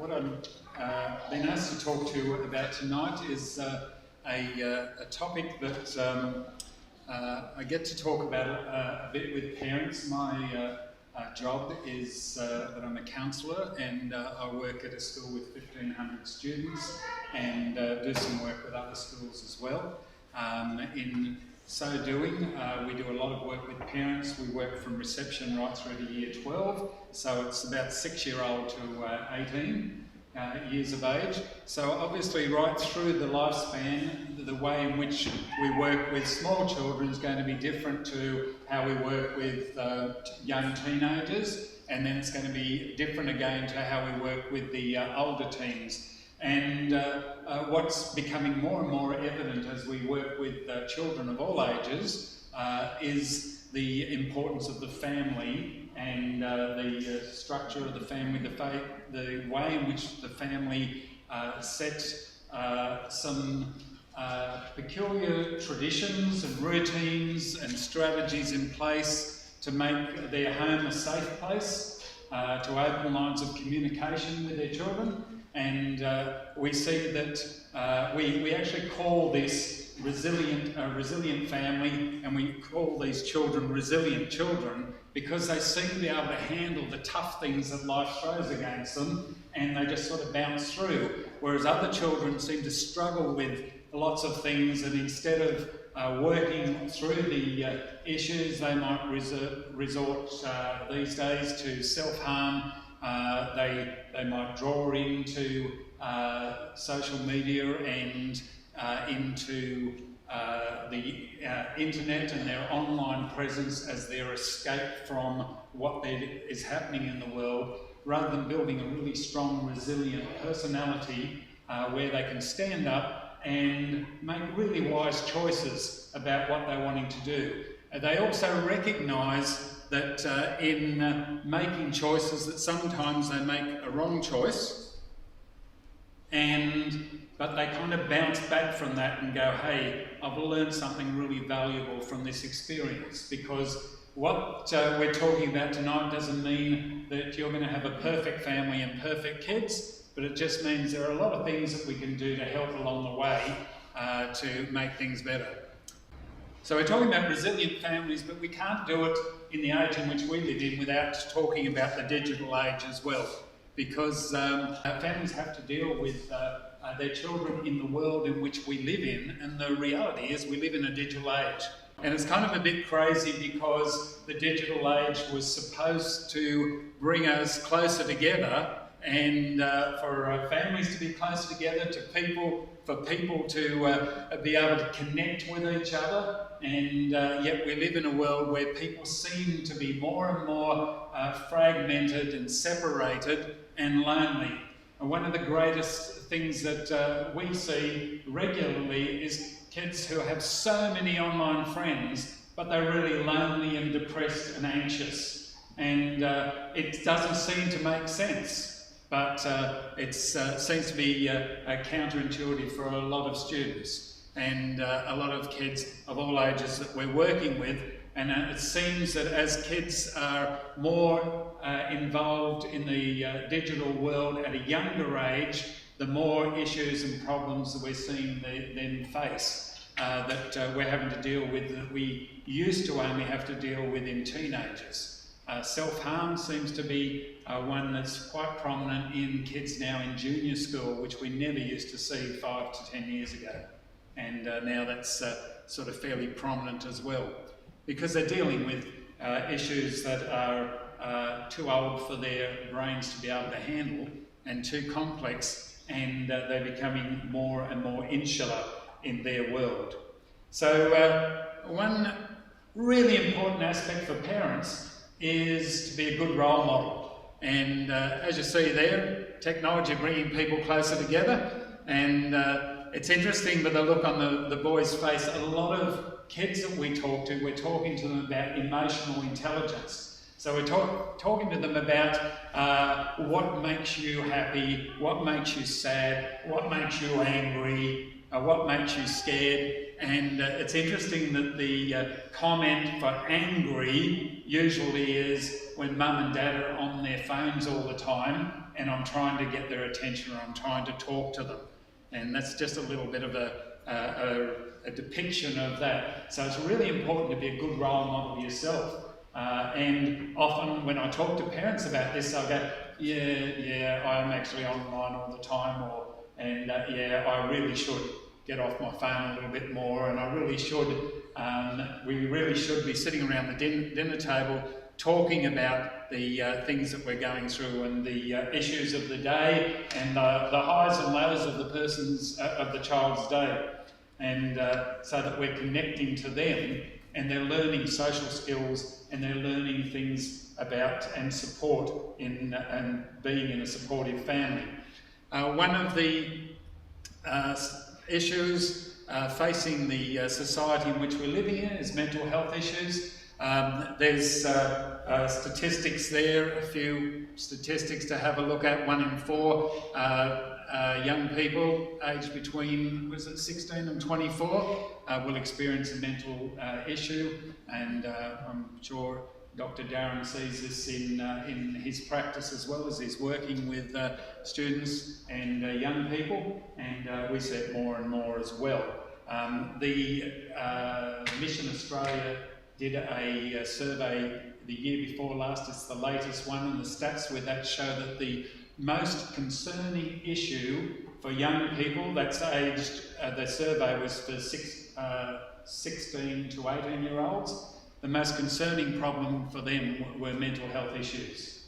what I've been asked to talk to you about tonight is a topic that I get to talk about a bit with parents. My job is that I'm a counsellor, and I work at a school with 1,500 students and do some work with other schools as well. In so doing, we do a lot of work with parents. We work from reception right through to year 12, so it's about 6-year-old to 18 years of age. So obviously right through the lifespan, the way in which we work with small children is going to be different to how we work with young teenagers, and then it's going to be different again to how we work with the older teens. And what's becoming more and more evident as we work with children of all ages is the importance of the family and the structure of the family, the way in which the family set some peculiar traditions and routines and strategies in place to make their home a safe place, to open lines of communication with their children. And we see that we actually call this resilient family, and we call these children resilient children because they seem to be able to handle the tough things that life throws against them, and they just sort of bounce through. Whereas other children seem to struggle with lots of things, and instead of working through the issues, they might resort these days to self-harm. They might draw into social media and into the internet and their online presence as their escape from what is happening in the world, rather than building a really strong, resilient personality where they can stand up and make really wise choices about what they're wanting to do. They also recognise that in making choices that sometimes they make a wrong choice, but they kind of bounce back from that and go, hey, I've learned something really valuable from this experience, because what we're talking about tonight doesn't mean that you're going to have a perfect family and perfect kids, but it just means there are a lot of things that we can do to help along the way to make things better. So we're talking about resilient families, but we can't do it in the age in which we live in without talking about the digital age as well, because families have to deal with their children in the world in which we live in, and the reality is we live in a digital age. And it's kind of a bit crazy because the digital age was supposed to bring us closer together, and for families to be closer together, for people to be able to connect with each other, and yet we live in a world where people seem to be more and more fragmented and separated and lonely. And one of the greatest things that we see regularly is kids who have so many online friends, but they're really lonely and depressed and anxious. And it doesn't seem to make sense, but it seems to be counterintuitive for a lot of students and a lot of kids of all ages that we're working with. And it seems that as kids are more involved in the digital world at a younger age, the more issues and problems that we're seeing them face that we're having to deal with that we used to only have to deal with in teenagers. Self-harm seems to be one that's quite prominent in kids now in junior school, which we never used to see 5 to 10 years ago. And now that's sort of fairly prominent as well, because they're dealing with issues that are too old for their brains to be able to handle and too complex, and they're becoming more and more insular in their world. So one really important aspect for parents is to be a good role model. And as you see there, technology bringing people closer together, and it's interesting with the look on the boys' face. A lot of kids that we talk to, we're talking to them about emotional intelligence. So we're talking to them about what makes you happy, what makes you sad, what makes you angry, what makes you scared. And it's interesting that the comment for angry usually is when mum and dad are on their phones all the time and I'm trying to get their attention, or I'm trying to talk to them. And that's just a little bit of a depiction of that. So it's really important to be a good role model yourself. And often when I talk to parents about this, I'll go, yeah, I'm actually online all the time, yeah, I really should get off my phone a little bit more, and I really should, we really should be sitting around the dinner table talking about the things that we're going through, and the issues of the day, and the highs and lows of the child's day, and so that we're connecting to them, and they're learning social skills, and they're learning things about and support and being in a supportive family. One of the issues facing the society in which we're living in is mental health issues. There's statistics there, a few statistics to have a look at. 1 in 4 young people aged between, 16 and 24 will experience a mental issue, and I'm sure Dr. Darren sees this in his practice as well, as he's working with students and young people, and we see it more and more as well. The Mission Australia did a survey the year before last. It's the latest one, and the stats with that show that the most concerning issue for young people that's aged, the survey was for 16 to 18-year-olds, the most concerning problem for them were mental health issues,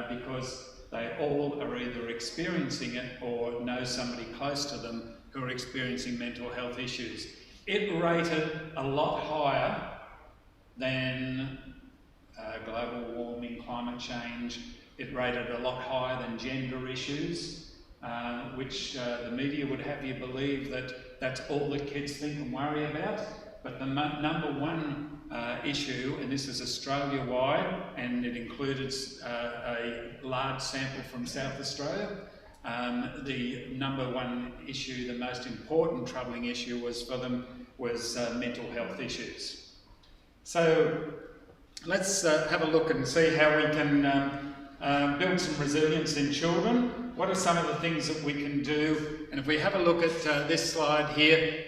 because they all are either experiencing it or know somebody close to them who are experiencing mental health issues. It rated a lot higher than global warming, climate change. It rated a lot higher than gender issues, which the media would have you believe that that's all that kids think and worry about. But the number one issue, and this is Australia-wide, and it included a large sample from South Australia, the number one issue, the most important troubling issue was for them was mental health issues. So let's have a look and see how we can build some resilience in children. What are some of the things that we can do? And if we have a look at this slide here,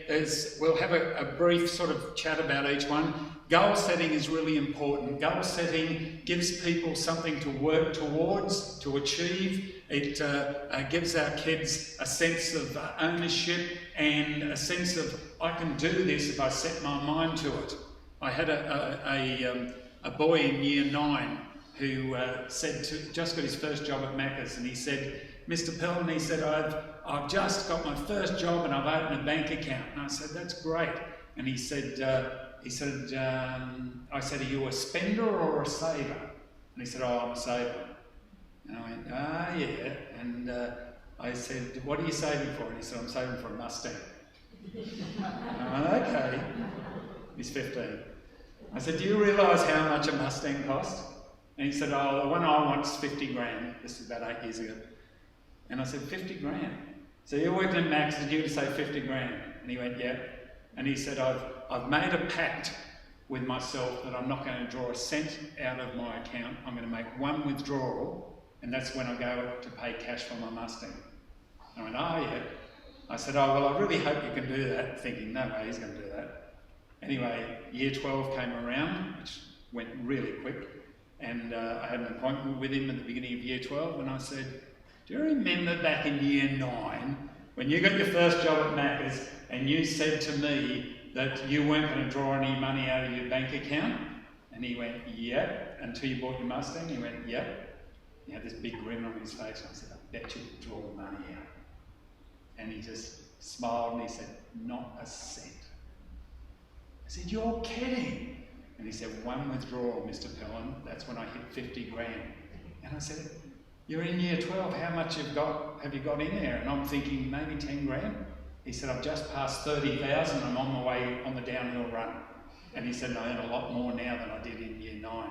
we'll have a brief sort of chat about each one. Goal setting is really important. Goal setting gives people something to work towards, to achieve. It gives our kids a sense of ownership and a sense of, I can do this if I set my mind to it. I had a boy in year 9 who just got his first job at Macca's, and he said, Mr. Pelton, he said, I've just got my first job and I've opened a bank account. And I said, that's great. And he said, I said, are you a spender or a saver? And he said, oh, I'm a saver. And I went, yeah. And I said, what are you saving for? And he said, I'm saving for a Mustang. I went, okay. He's 15. I said, do you realise how much a Mustang costs? And he said, oh, the one I want is 50 grand. This is about 8 years ago. And I said, 50 grand? So you're working at Max, did you say 50 grand? And he went, yeah. And he said, I've made a pact with myself that I'm not going to draw a cent out of my account. I'm going to make one withdrawal, and that's when I go to pay cash for my Mustang. I went, oh, yeah. I said, oh, well, I really hope you can do that, thinking, no way he's going to do that. Anyway, year 12 came around, which went really quick, and I had an appointment with him at the beginning of year 12, and I said, do you remember back in year 9, when you got your first job at Macca's, and you said to me that you weren't going to draw any money out of your bank account? And he went, yep. Until you bought your Mustang? He went, yep. He had this big grin on his face, and I said, I bet you draw money out. And he just smiled and he said, not a cent. I said, you're kidding. And he said, one withdrawal, Mr. Pellin, that's when I hit 50 grand. And I said, you're in year 12, how much have you got in there? And I'm thinking, maybe 10 grand. He said, I've just passed 30,000, I'm on my way on the downhill run. And he said, I earn a lot more now than I did in year 9.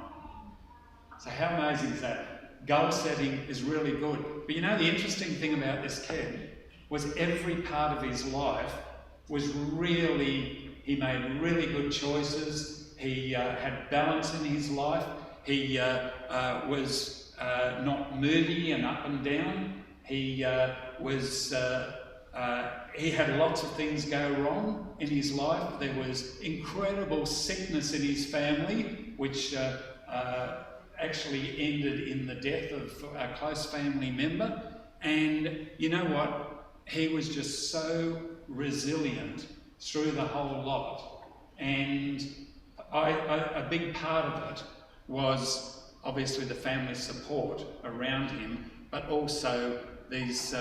So how amazing is that? Goal setting is really good. But you know, the interesting thing about this kid was every part of his life was really, he made really good choices. He had balance in his life. He was not moody and up and down. He he had lots of things go wrong in his life. There was incredible sickness in his family, which actually ended in the death of a close family member. And you know what? He was just so resilient through the whole lot. And a big part of it was obviously the family support around him, but also these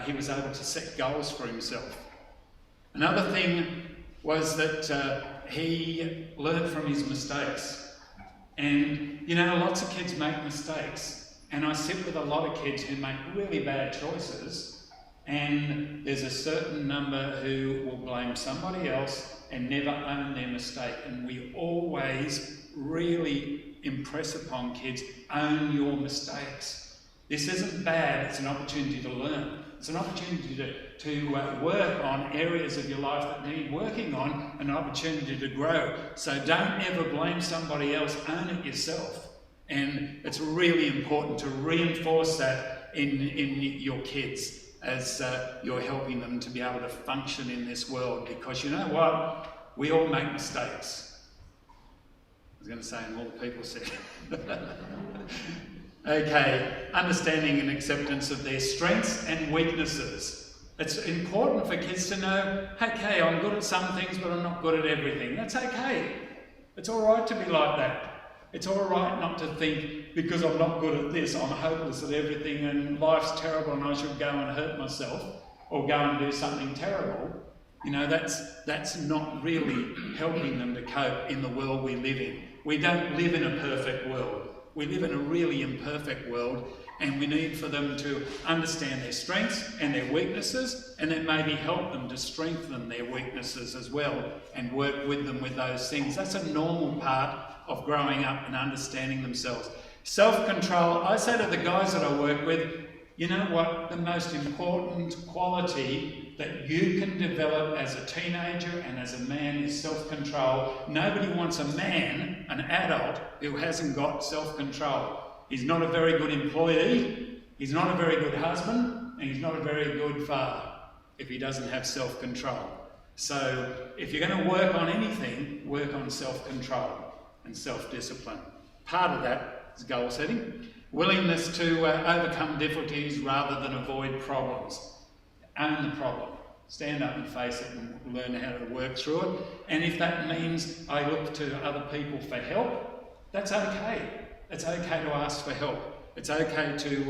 he was able to set goals for himself. Another thing was that he learned from his mistakes. And you know, lots of kids make mistakes, and I sit with a lot of kids who make really bad choices, and there's a certain number who will blame somebody else and never own their mistake. And we always really impress upon kids, own your mistakes. This isn't bad, it's an opportunity to learn. It's an opportunity to work on areas of your life that need working on, an opportunity to grow. So don't ever blame somebody else, own it yourself. And it's really important to reinforce that in your kids as you're helping them to be able to function in this world. Because you know what? We all make mistakes. I was going to say, and all the people said. Okay, understanding and acceptance of their strengths and weaknesses. It's important for kids to know, okay, I'm good at some things, but I'm not good at everything. That's okay. It's all right to be like that. It's all right not to think, because I'm not good at this, I'm hopeless at everything and life's terrible and I should go and hurt myself or go and do something terrible. You know, that's not really helping them to cope in the world we live in. We don't live in a perfect world. We live in a really imperfect world, and we need for them to understand their strengths and their weaknesses, and then maybe help them to strengthen their weaknesses as well and work with them with those things. That's a normal part of growing up and understanding themselves. Self-control, I say to the guys that I work with, you know what, the most important quality that you can develop as a teenager and as a man is self-control. Nobody wants a man, an adult, who hasn't got self-control. He's not a very good employee, he's not a very good husband, and he's not a very good father if he doesn't have self-control. So if you're going to work on anything, work on self-control and self-discipline. Part of that is goal setting. Willingness to overcome difficulties rather than avoid problems. Own the problem. Stand up and face it and learn how to work through it. And if that means I look to other people for help, that's okay. It's okay to ask for help. It's okay to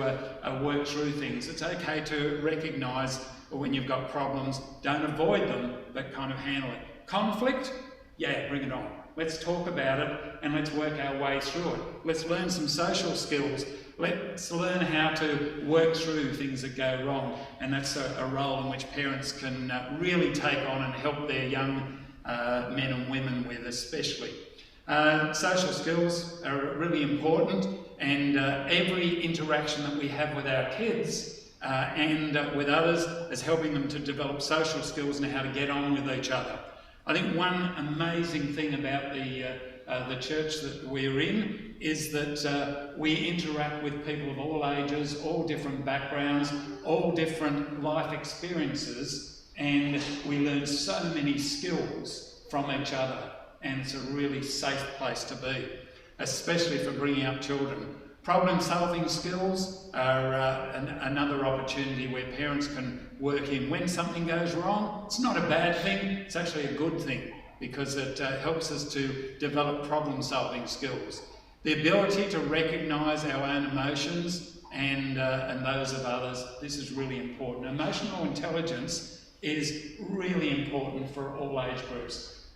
work through things. It's okay to recognise when you've got problems. Don't avoid them, but kind of handle it. Conflict? Yeah, bring it on. Let's talk about it and let's work our way through it. Let's learn some social skills. Let's learn how to work through things that go wrong. And that's a role in which parents can really take on and help their young men and women with especially. Social skills are really important, and every interaction that we have with our kids and with others is helping them to develop social skills and how to get on with each other. I think one amazing thing about the church that we're in is that we interact with people of all ages, all different backgrounds, all different life experiences, and we learn so many skills from each other, and it's a really safe place to be, especially for bringing up children. Problem-solving skills are another opportunity where parents can work in. When something goes wrong, it's not a bad thing, it's actually a good thing, because it helps us to develop problem-solving skills. The ability to recognise our own emotions and those of others, this is really important. Emotional intelligence is really important for all age groups.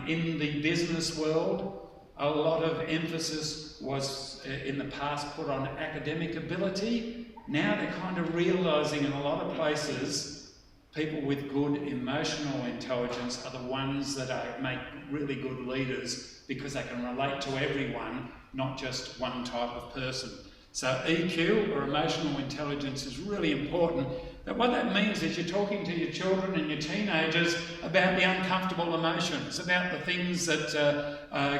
In the business world, a lot of emphasis was in the past put on academic ability. Now they're kind of realising in a lot of places people with good emotional intelligence are the ones that make really good leaders, because they can relate to everyone, not just one type of person. So EQ, or emotional intelligence, is really important. But what that means is you're talking to your children and your teenagers about the uncomfortable emotions, about the things that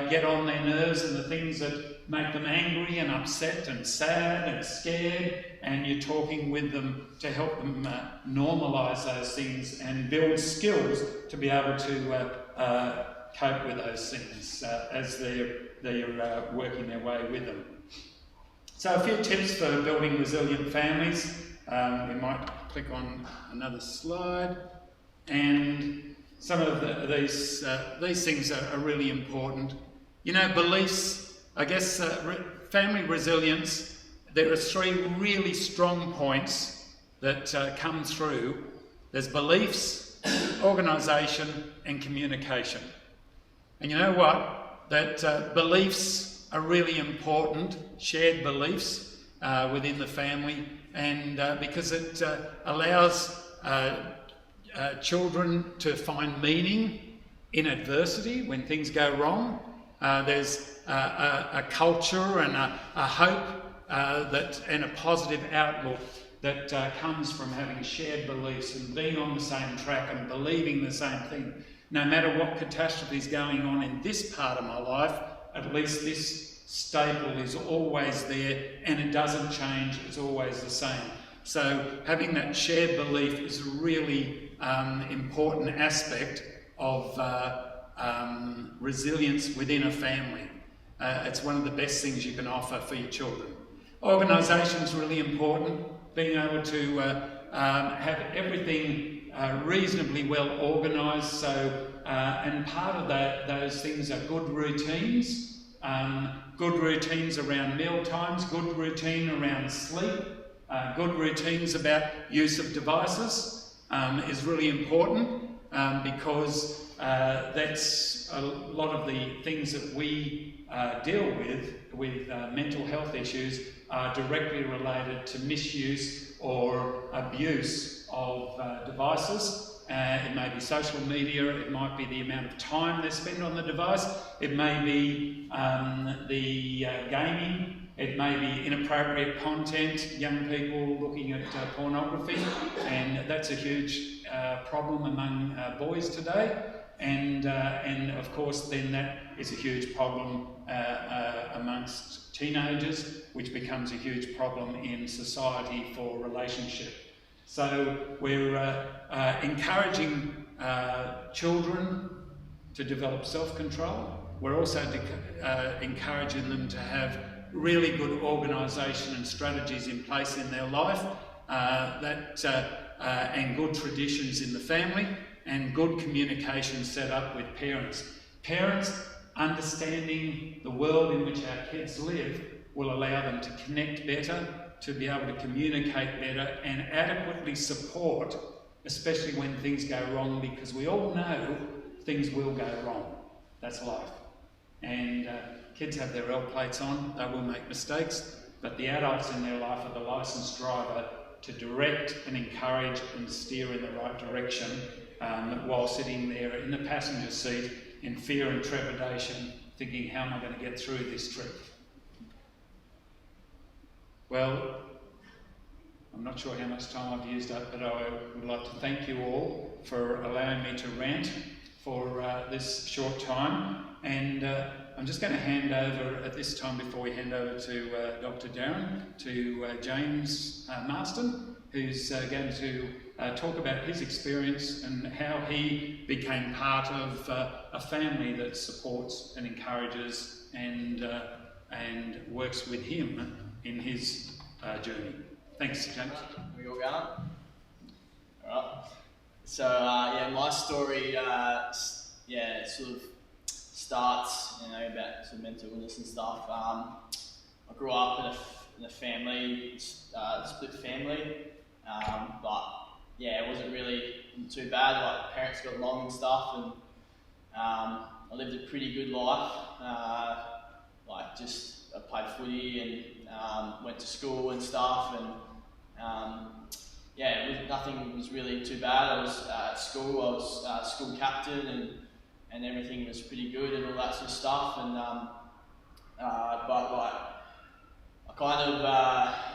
get on their nerves and the things that make them angry and upset and sad and scared, and you're talking with them to help them normalise those things and build skills to be able to cope with those things as they're working their way with them. So a few tips for building resilient families. We might click on another slide, and some of these things are really important. You know, beliefs, I guess, family resilience, there are three really strong points that come through. There's beliefs, organisation and communication. And you know what? That beliefs are really important, shared beliefs within the family, and because it allows children to find meaning in adversity when things go wrong. There's a culture and a hope and a positive outlook that comes from having shared beliefs and being on the same track and believing the same thing. No matter what catastrophe is going on in this part of my life, at least this staple is always there and it doesn't change, it's always the same. So having that shared belief is a really important aspect of resilience within a family. It's one of the best things you can offer for your children. Organisation is really important, being able to have everything reasonably well organised. So, and part of those things are good routines around meal times, good routine around sleep, good routines about use of devices is really important because that's a lot of the things that we deal with mental health issues are directly related to misuse or abuse of devices. It may be social media, it might be the amount of time they spend on the device, it may be the gaming, it may be inappropriate content, young people looking at pornography, and that's a huge problem among boys today. And of course then that is a huge problem amongst teenagers, which becomes a huge problem in society for relationship. So we're encouraging children to develop self-control. We're also encouraging them to have really good organisation and strategies in place in their life and good traditions in the family and good communication set up with parents. Parents understanding the world in which our kids live will allow them to connect better, to be able to communicate better and adequately support, especially when things go wrong, because we all know things will go wrong. That's life. And kids have their L plates on, they will make mistakes, but the adults in their life are the licensed driver to direct and encourage and steer in the right direction while sitting there in the passenger seat in fear and trepidation, thinking, how am I going to get through this trip? Well, I'm not sure how much time I've used up, but I would like to thank you all for allowing me to rant for this short time. And I'm just going to hand over at this time, before we hand over to Dr. Darren, to James Marston, who's going to talk about his experience and how he became part of a family that supports and encourages and works with him in his journey. Thanks, James. We all going? All right. So yeah, my story, it sort of starts, about sort of mental illness and stuff. I grew up in a family, split family, but yeah, it wasn't really too bad. Like parents got along and stuff, and I lived a pretty good life. I played footy and went to school and stuff, and nothing was really too bad. I was at school. I was school captain, and everything was pretty good and all that sort of stuff. And I kind of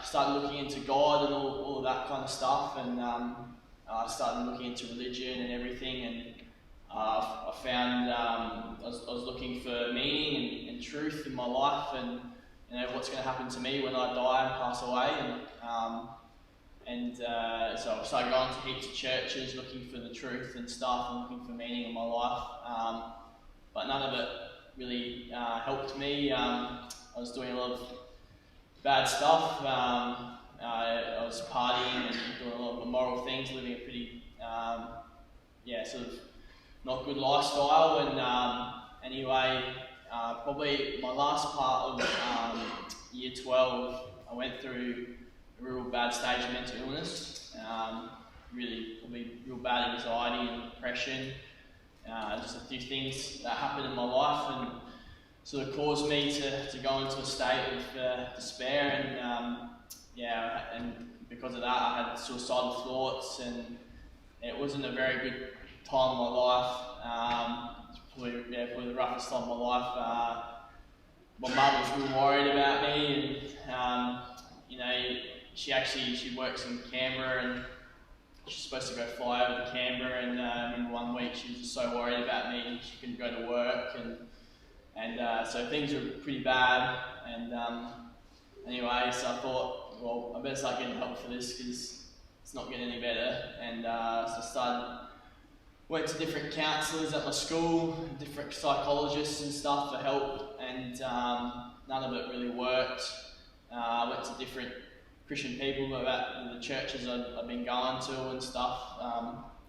started looking into God and all of that kind of stuff, and I started looking into religion and everything, and I found I was looking for meaning and truth in my life, and what's going to happen to me when I die and pass away, so I started going to heaps of churches looking for the truth and stuff and looking for meaning in my life, but none of it really helped me. I was doing a lot of bad stuff. I was partying and doing a lot of immoral things, living a pretty, sort of not good lifestyle. And anyway, probably my last part of year 12, I went through a real bad stage of mental illness. Probably real bad anxiety and depression. Just a few things that happened in my life and sort of caused me to go into a state of despair, and because of that I had suicidal thoughts, and it wasn't a very good time in my life. It's probably the roughest time of my life. My mum was real worried about me, and she works in Canberra, and she's supposed to go fly over to Canberra, and I remember one week she was just so worried about me, she couldn't go to work, and so things were pretty bad, and anyway, so I thought, well, I better start getting help for this because it's not getting any better, and so I went to different counsellors at my school, different psychologists and stuff for help, and none of it really worked. I went to different Christian people about the churches I've been going to and stuff,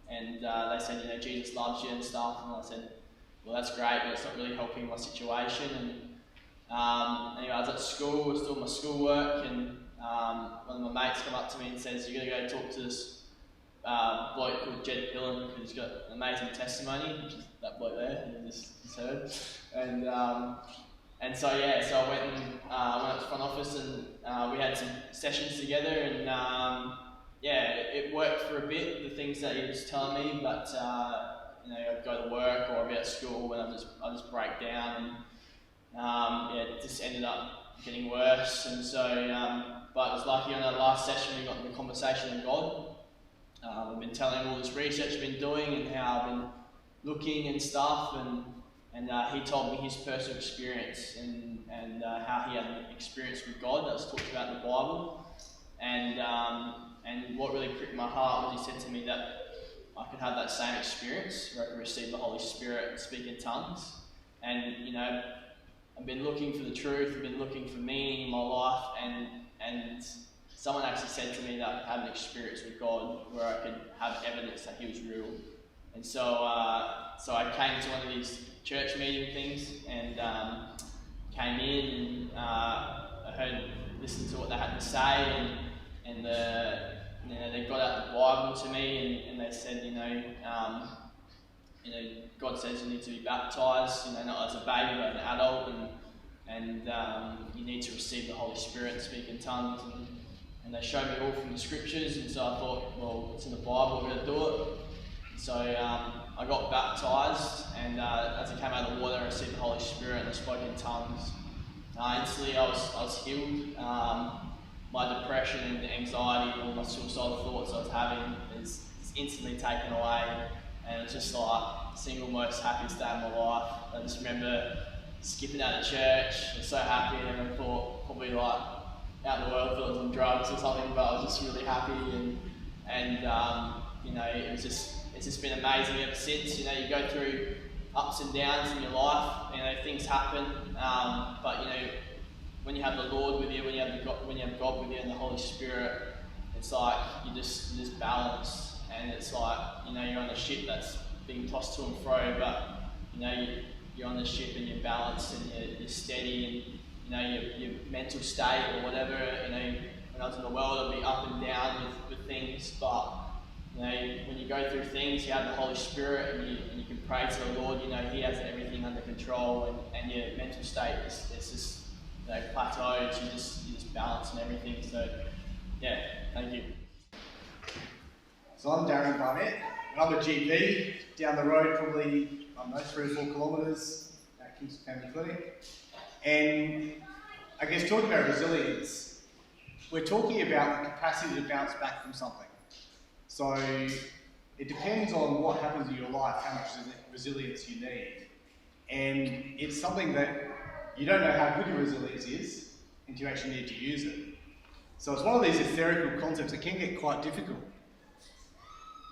and they said, Jesus loves you and stuff, and I said, well, that's great, but it's not really helping my situation. And anyway, I was at school, I was doing my schoolwork, and one of my mates come up to me and says, you're going to go talk to this bloke called Jed Pillen, because he's got an amazing testimony, which is that bloke there, you just heard. And so I went and went up to the front office, and we had some sessions together, and it worked for a bit, the things that he was telling me, but I'd go to work or I'd be at school and I'd just break down, and it just ended up getting worse. And so, but I was lucky on that last session we got into a conversation with God. I've been telling him all this research I've been doing and how I've been looking and stuff, and he told me his personal experience and how he had an experience with God that was talked about in the Bible, and what really pricked my heart was he said to me that I could have that same experience where I could receive the Holy Spirit and speak in tongues. And I've been looking for the truth, I've been looking for meaning in my life, and someone actually said to me that I could have an experience with God where I could have evidence that he was real. And so I came to one of these church meeting things, and came in, and I listened to what they had to say, and they got out the Bible to me, and they said, God says you need to be baptised, not as a baby but an adult, and you need to receive the Holy Spirit and speak in tongues, and they showed me all from the scriptures, and so I thought, well, it's in the Bible, we're going to do it. So I got baptised, and as I came out of the water, I received the Holy Spirit, and I spoke in tongues. Instantly I was healed. My depression and anxiety and all my suicidal thoughts I was having is instantly taken away, and it's just like the single most happiest day of my life. I just remember skipping out of church, I was so happy, and I thought probably like out in the world I thought I was on drugs or something, but I was just really happy, and it's just been amazing ever since. You go through ups and downs in your life, things happen, but when you have the Lord with you, when you have God with you and the Holy Spirit, it's like you're just balanced, and it's like you're on a ship that's being tossed to and fro, but you're on the ship and you're balanced and you're steady, and your mental state or whatever. When I was in the world, I'd be up and down with things, but when you go through things, you have the Holy Spirit, and you can pray to the Lord. He has everything under control, and your mental state is just plateaued. You just balance and everything. So thank you. So I'm Darren Barnett, and I'm a GP down the road, probably 3 or 4 kilometres at Kingston Family Clinic. And I guess talking about resilience, we're talking about the capacity to bounce back from something. So it depends on what happens in your life, how much resilience you need. And it's something that you don't know how good your resilience is until you actually need to use it. So it's one of these etherical concepts that can get quite difficult.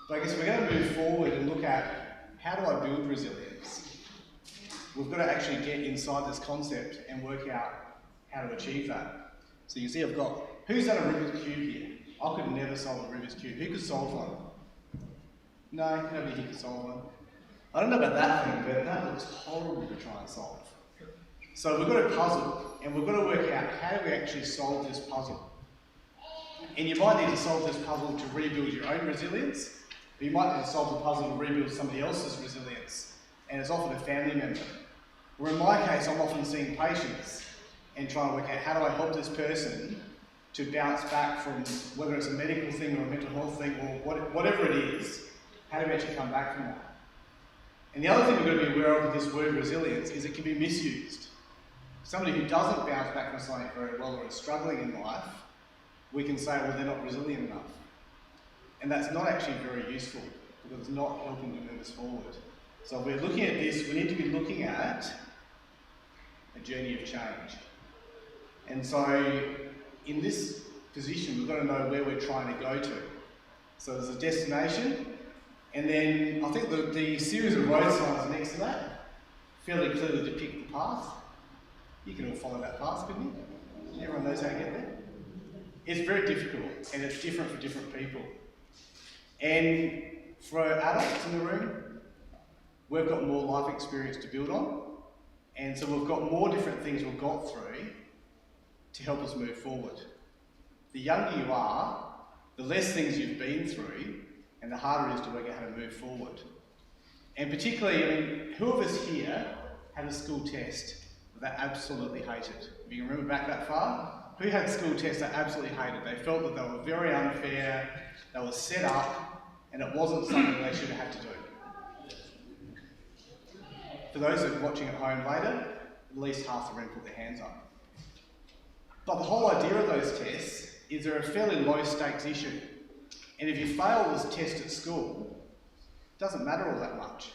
But I guess we're going to move forward and look at how do I build resilience? We've got to actually get inside this concept and work out how to achieve that. So you can see I've got, who's done a Rubik's Cube here? I could never solve a Rubik's Cube. Who could solve one? No, nobody here could solve one. I don't know about that thing, but that looks horrible to try and solve. So we've got a puzzle, and we've got to work out how do we actually solve this puzzle. And you might need to solve this puzzle to rebuild your own resilience, but you might need to solve the puzzle to rebuild somebody else's resilience, and it's often a family member. Or in my case, I'm often seeing patients and trying to work out how do I help this person to bounce back from whether it's a medical thing or a mental health thing or whatever it is, how do we actually come back from that? And the other thing we've got to be aware of with this word resilience is it can be misused. Somebody who doesn't bounce back from something very well or is struggling in life, we can say, well, they're not resilient enough. And that's not actually very useful because it's not helping to move us forward. So if we're looking at this, we need to be looking at a journey of change. And so in this position, we've got to know where we're trying to go to. So there's a destination, and then I think the series of road signs next to that fairly clearly depict the path. You can all follow that path, couldn't you? Everyone knows how to get there. It's very difficult, and it's different for different people. And for adults in the room, we've got more life experience to build on, and so we've got more different things we've got through to help us move forward. The younger you are, the less things you've been through, and the harder it is to work out how to move forward. And particularly, I mean, who of us here had a school test that they absolutely hated? If you can remember back that far, who had school tests they absolutely hated? They felt that they were very unfair, they were set up, and it wasn't something they should have had to do. For those who are watching at home later, at least half the room put their hands up. But the whole idea of those tests is they're a fairly low stakes issue. And if you fail this test at school, it doesn't matter all that much.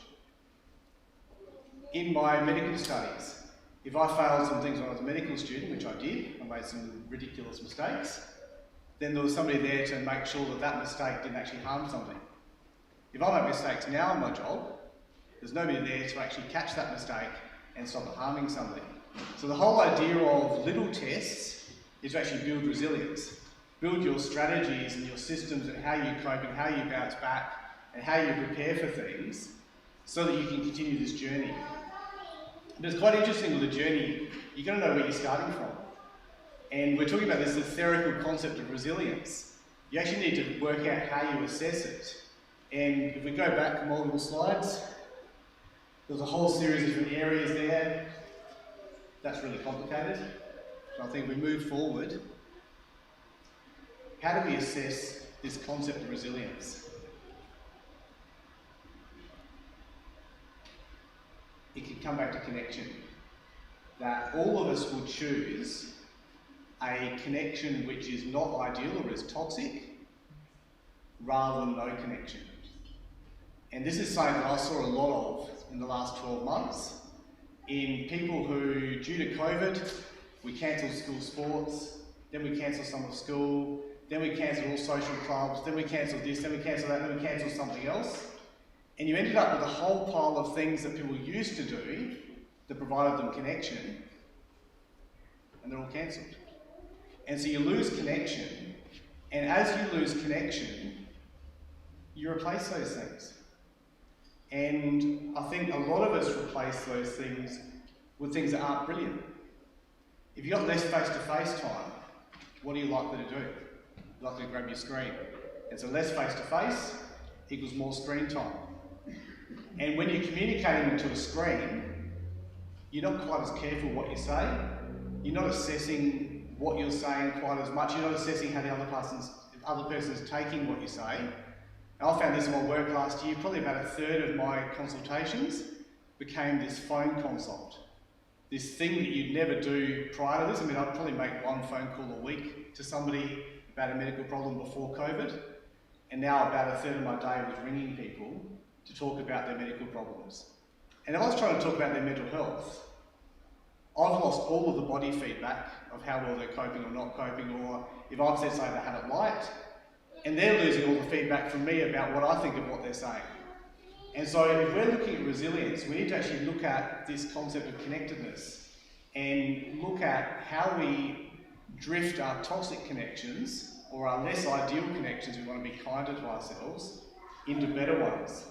In my medical studies, if I failed some things when I was a medical student, which I did, I made some ridiculous mistakes, then there was somebody there to make sure that that mistake didn't actually harm somebody. If I make mistakes now in my job, there's nobody there to actually catch that mistake and stop it harming somebody. So the whole idea of little tests is to actually build resilience. Build your strategies and your systems and how you cope and how you bounce back and how you prepare for things so that you can continue this journey. But it's quite interesting with the journey, you've got to know where you're starting from. And we're talking about this etherical concept of resilience. You actually need to work out how you assess it. And if we go back multiple slides, there's a whole series of different areas there. That's really complicated. So I think we move forward. How do we assess this concept of resilience? It can come back to connection. That all of us will choose a connection which is not ideal or is toxic, rather than no connection. And this is something that I saw a lot of in the last 12 months in people who, due to COVID, we cancelled school sports, then we cancelled summer school, then we cancelled all social clubs, then we cancelled this, then we cancelled that, then we cancelled something else. And you ended up with a whole pile of things that people used to do that provided them connection, and they're all cancelled. And so you lose connection, and as you lose connection, you replace those things. And I think a lot of us replace those things with things that aren't brilliant. If you've got less face-to-face time, what are you likely to do? You're likely to grab your screen. And so less face-to-face equals more screen time. And when you're communicating to a screen, you're not quite as careful what you say. You're not assessing what you're saying quite as much. You're not assessing how the other person is taking what you say. And I found this in my work last year. Probably about a third of my consultations became this phone consult. This thing that you'd never do prior to this. I mean, I'd probably make one phone call a week to somebody about a medical problem before COVID. And now about a third of my day was ringing people to talk about their medical problems. And if I was trying to talk about their mental health, I've lost all of the body feedback of how well they're coping or not coping, or if I've said something they haven't liked, and they're losing all the feedback from me about what I think of what they're saying. And so if we're looking at resilience, we need to actually look at this concept of connectedness and look at how we drift our toxic connections or our less ideal connections, we want to be kinder to ourselves, into better ones.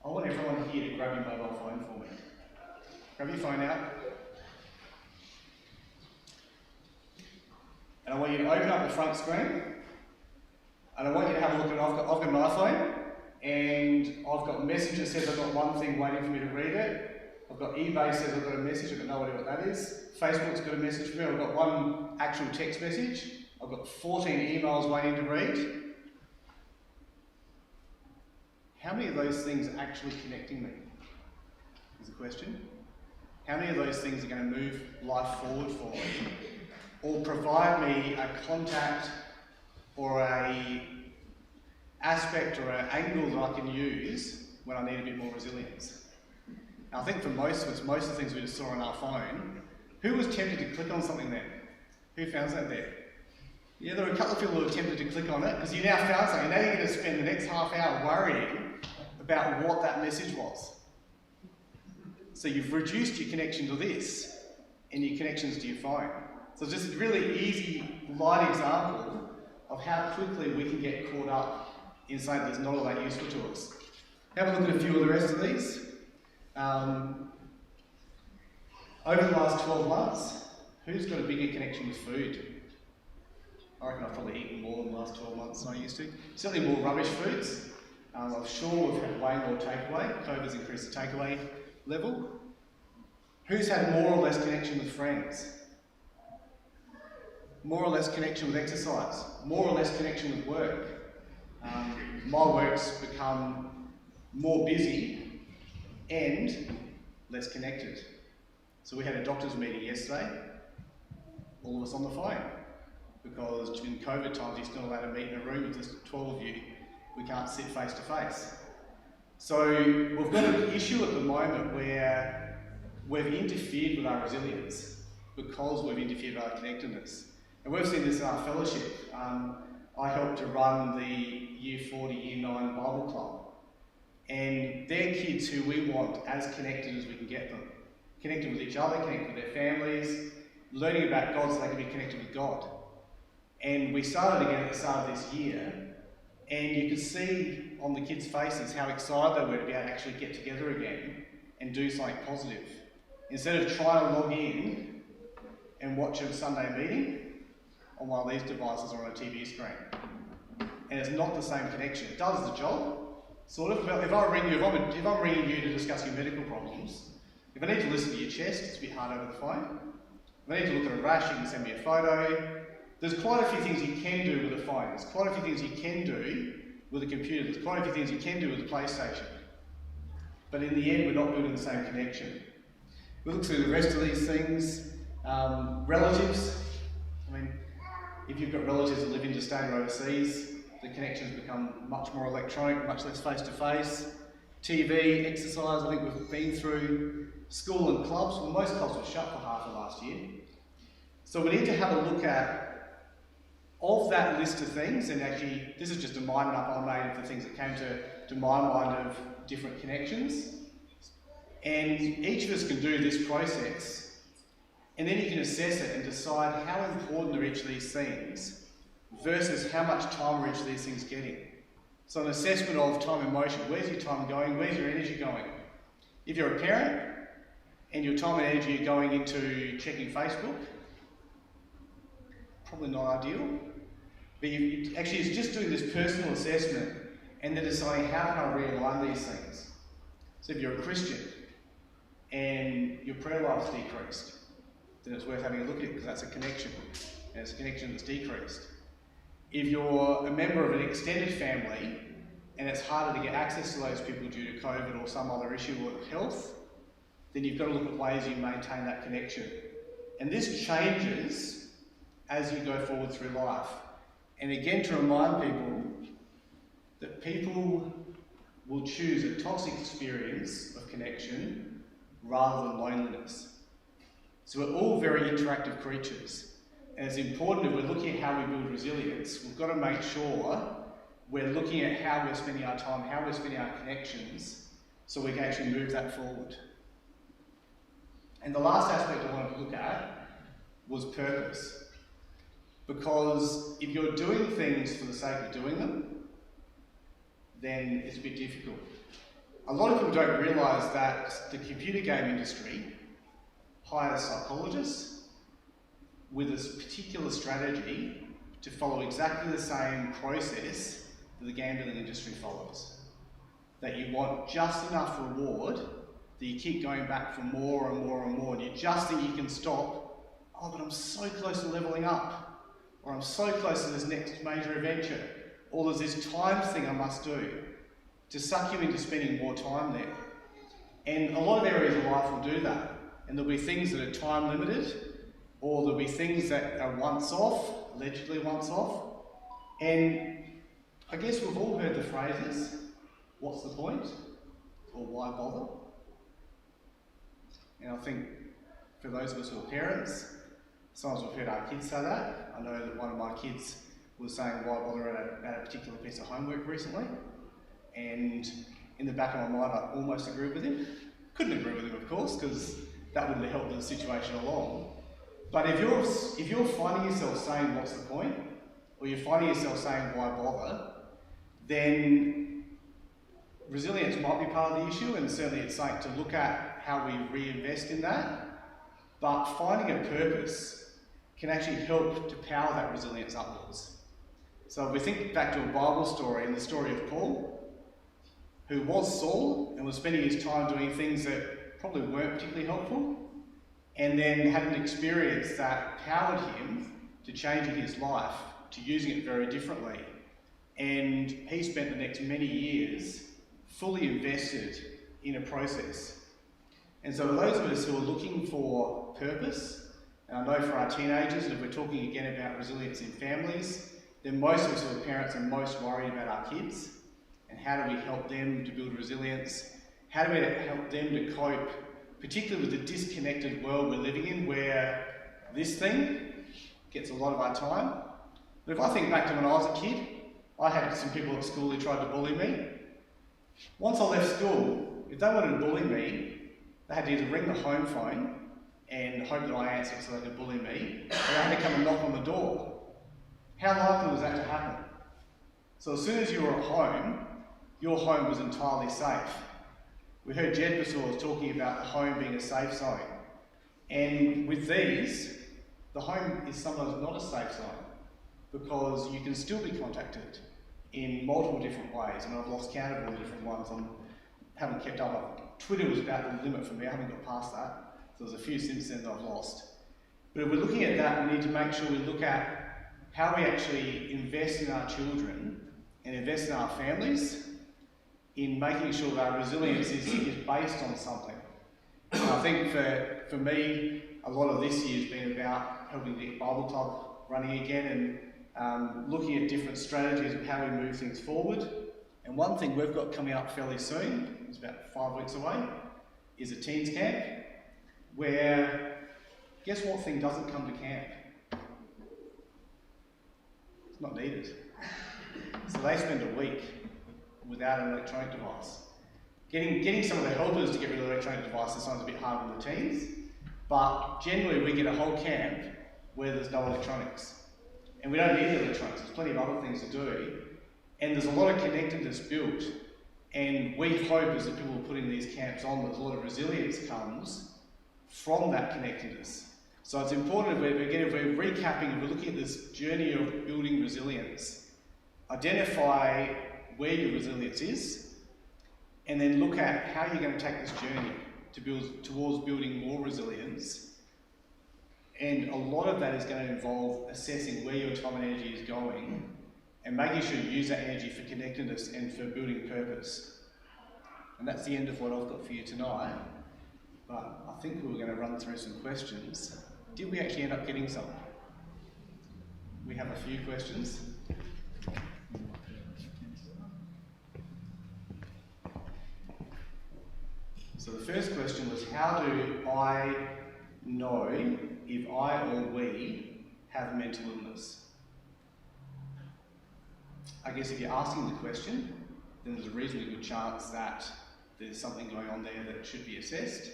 I want everyone here to grab your mobile phone for me. Grab your phone out. And I want you to open up the front screen. And I want you to have a look at, I've got an iPhone, and I've got a message that says I've got one thing waiting for me to read it. I've got eBay says I've got a message, I've got no idea what that is. Facebook's got a message for me, I've got one actual text message. I've got 14 emails waiting to read. How many of those things are actually connecting me? Is the question. How many of those things are going to move life forward for me, or provide me a contact or a aspect or an angle that I can use when I need a bit more resilience? Now, I think for most of us, most of the things we just saw on our phone, who was tempted to click on something then? Who found something there? Yeah, there were a couple of people who were tempted to click on it because you now found something. Now you're going to spend the next half hour worrying about what that message was. So you've reduced your connection to this and your connections to your phone. So it's just a really easy, light example of how quickly we can get caught up in something that's not all that useful to us. Have a look at a few of the rest of these. Over the last 12 months, who's got a bigger connection with food? I reckon I've probably eaten more in the last 12 months than I used to. Certainly more rubbish foods. I'm sure we've had way more takeaway. COVID's increased the takeaway level. Who's had more or less connection with friends? More or less connection with exercise? More or less connection with work? My work's become more busy and less connected. So we had a doctor's meeting yesterday, all of us on the phone, because during COVID times you're still allowed to meet in a room with just 12 of you. We can't sit face to face. So we've got an issue at the moment where we've interfered with our resilience because we've interfered with our connectedness. And we've seen this in our fellowship. I helped to run the Year 4 to Year 9 Bible Club. And they're kids who we want as connected as we can get them. Connected with each other, connected with their families, learning about God so they can be connected with God. And we started again at the start of this year, and you could see on the kids' faces how excited they were to be able to actually get together again and do something positive. Instead of trying to log in and watch a Sunday meeting on one of these devices or on a TV screen. And it's not the same connection. It does the job, sort of. If I ring you, if I'm ringing you to discuss your medical problems, if I need to listen to your chest, it's a bit hard over the phone. If I need to look at a rash, you can send me a photo. There's quite a few things you can do with a phone. There's quite a few things you can do with a computer. There's quite a few things you can do with a PlayStation. But in the end, we're not building the same connection. We look through the rest of these things. Relatives. I mean, if you've got relatives that live interstate or overseas, the connections become much more electronic, much less face-to-face. TV, exercise, I think we've been through. School and clubs. Well, most clubs were shut for half of last year. So we need to have a look at, of that list of things, and actually this is just a mind map I made of the things that came to my mind of different connections. And each of us can do this process, and then you can assess it and decide how important are each of these things versus how much time are each of these things getting. So an assessment of time and motion. Where's your time going? Where's your energy going? If you're a parent and your time and energy are going into checking Facebook, probably not ideal. But actually it's just doing this personal assessment and then deciding how can I realign these things. So if you're a Christian and your prayer life's decreased, then it's worth having a look at it because that's a connection. And it's a connection that's decreased. If you're a member of an extended family and it's harder to get access to those people due to COVID or some other issue of health, then you've got to look at ways you maintain that connection. And this changes as you go forward through life. And again, to remind people that people will choose a toxic experience of connection rather than loneliness. So we're all very interactive creatures, and it's important if we're looking at how we build resilience, we've got to make sure we're looking at how we're spending our time, how we're spending our connections, so we can actually move that forward. And the last aspect I wanted to look at was purpose. Because if you're doing things for the sake of doing them, then it's a bit difficult. A lot of people don't realise that the computer game industry hires psychologists with a particular strategy to follow exactly the same process that the gambling industry follows. That you want just enough reward that you keep going back for more and more and more, and you just think you can stop. Oh, but I'm so close to levelling up, or I'm so close to this next major adventure, or there's this time thing I must do, to suck you into spending more time there. And a lot of areas of life will do that, and there'll be things that are time limited, or there'll be things that are once off, allegedly once off, and I guess we've all heard the phrases, what's the point? Or why bother? And I think for those of us who are parents, sometimes we've heard our kids say that. I know that one of my kids was saying why bother at a particular piece of homework recently. And in the back of my mind, I almost agreed with him. Couldn't agree with him, of course, because that wouldn't have helped the situation along. But if you're finding yourself saying what's the point, or you're finding yourself saying why bother, then resilience might be part of the issue, and certainly it's something to look at how we reinvest in that. But finding a purpose can actually help to power that resilience upwards. So if we think back to a Bible story, and the story of Paul, who was Saul and was spending his time doing things that probably weren't particularly helpful, and then had an experience that powered him to changing his life, to using it very differently. And he spent the next many years fully invested in a process. And so for those of us who are looking for purpose, and I know for our teenagers, and if we're talking again about resilience in families, then most of us who are parents are most worried about our kids, and how do we help them to build resilience? How do we help them to cope, particularly with the disconnected world we're living in, where this thing gets a lot of our time? But if I think back to when I was a kid, I had some people at school who tried to bully me. Once I left school, if they wanted to bully me, they had to either ring the home phone and hope that I answered so they could bully me, or they had to come and knock on the door. How likely was that to happen? So as soon as you were at home, your home was entirely safe. We heard Jed before talking about the home being a safe zone. And with these, the home is sometimes not a safe zone, because you can still be contacted in multiple different ways. And I've lost count of all the different ones. I haven't kept up. Twitter was about the limit for me. I haven't got past that. So there's a few since then that I've lost. But if we're looking at that, we need to make sure we look at how we actually invest in our children and invest in our families in making sure that our resilience is based on something. And I think for me, a lot of this year has been about helping the Bible Club running again, and looking at different strategies of how we move things forward. And one thing we've got coming up fairly soon, it's about 5 weeks away, is a teens camp, where guess what thing doesn't come to camp? It's not needed. So they spend a week without an electronic device. Getting some of the helpers to get rid of electronic devices sounds a bit hard on the teens, but generally we get a whole camp where there's no electronics. And we don't need the electronics, there's plenty of other things to do. And there's a lot of connectedness built. And we hope as the people who are putting these camps on, that a lot of resilience comes from that connectedness. So it's important, if we're recapping, if we're looking at this journey of building resilience, identify where your resilience is, and then look at how you're going to take this journey to build towards building more resilience. And a lot of that is going to involve assessing where your time and energy is going, and making sure you use that energy for connectedness and for building purpose. And that's the end of what I've got for you tonight. But I think we were going to run through some questions. Did we actually end up getting some? We have a few questions. So So the first question was, how do I know if I or we have mental illness? I guess if you're asking the question, then there's a reasonably good chance that there's something going on there that should be assessed.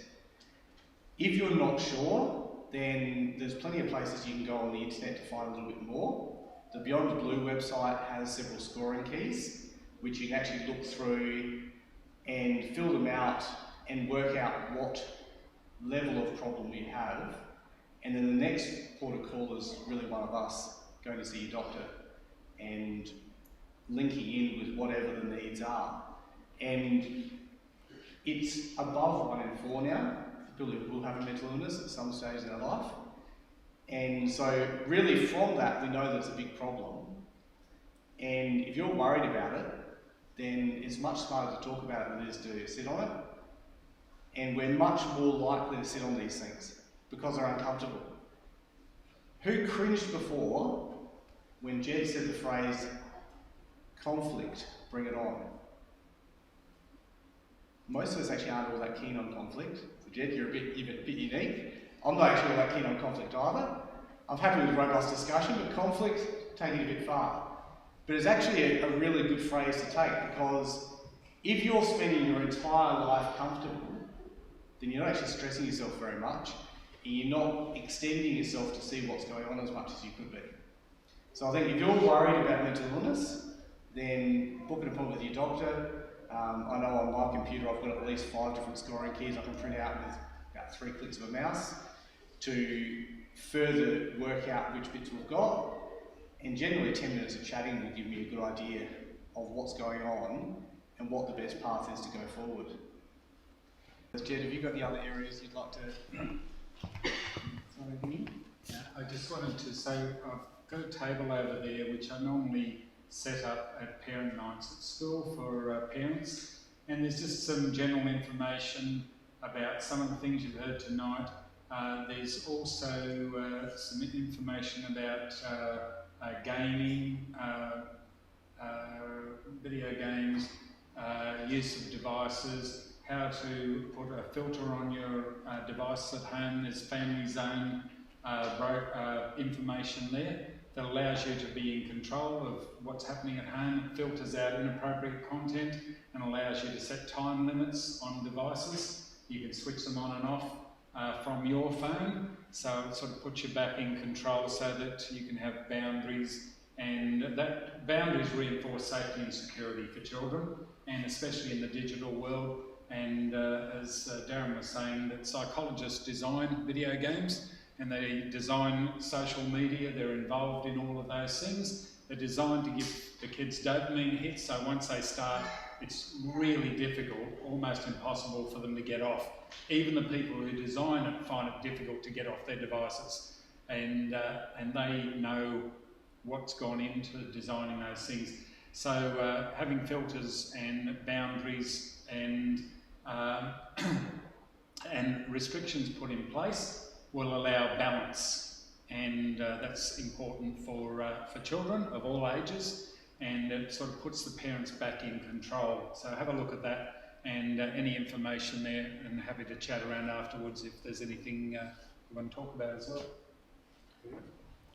If you're not sure, then there's plenty of places you can go on the internet to find a little bit more. The Beyond Blue website has several scoring keys, which you can actually look through and fill them out and work out what level of problem you have. And then the next port of call is really one of us going to see your doctor and linking in with whatever the needs are. And it's above 1 in 4 now. People who will have a mental illness at some stage in their life. And so really from that, we know that it's a big problem. And if you're worried about it, then it's much smarter to talk about it than it is to sit on it. And we're much more likely to sit on these things because they're uncomfortable. Who cringed before when Jed said the phrase, conflict, bring it on? Most of us actually aren't all that keen on conflict. So Jed, you're a bit unique. I'm not actually all that keen on conflict either. I'm happy with robust discussion, but conflict, take it a bit far. But it's actually a really good phrase to take, because if you're spending your entire life comfortable, then you're not actually stressing yourself very much, and you're not extending yourself to see what's going on as much as you could be. So I think if you're worried about mental illness, then book an appointment with your doctor. I know on my computer I've got at least 5 different scoring keys I can print out with about 3 clicks of a mouse to further work out which bits we've got. And generally 10 minutes of chatting will give me a good idea of what's going on and what the best path is to go forward. Jed, have you got any other areas you'd like to I just wanted to say I've got a table over there which I normally set up at parent nights at school for parents, and there's just some general information about some of the things you've heard tonight. There's also some information about gaming, video games, use of devices, how to put a filter on your device at home. There's Familiies own information there that allows you to be in control of what's happening at home. It filters out inappropriate content and allows you to set time limits on devices. You can switch them on and off from your phone, so it sort of puts you back in control so that you can have boundaries, and that boundaries reinforce safety and security for children, and especially in the digital world. And as Darren was saying, that psychologists design video games and they design social media. They're involved in all of those things. They're designed to give the kids dopamine hits, so once they start, it's really difficult, almost impossible for them to get off. Even the people who design it find it difficult to get off their devices, and they know what's gone into designing those things. So having filters and boundaries and restrictions put in place will allow balance, and that's important for children of all ages, and it sort of puts the parents back in control. So have a look at that, and any information there, and happy to chat around afterwards if there's anything you want to talk about as well.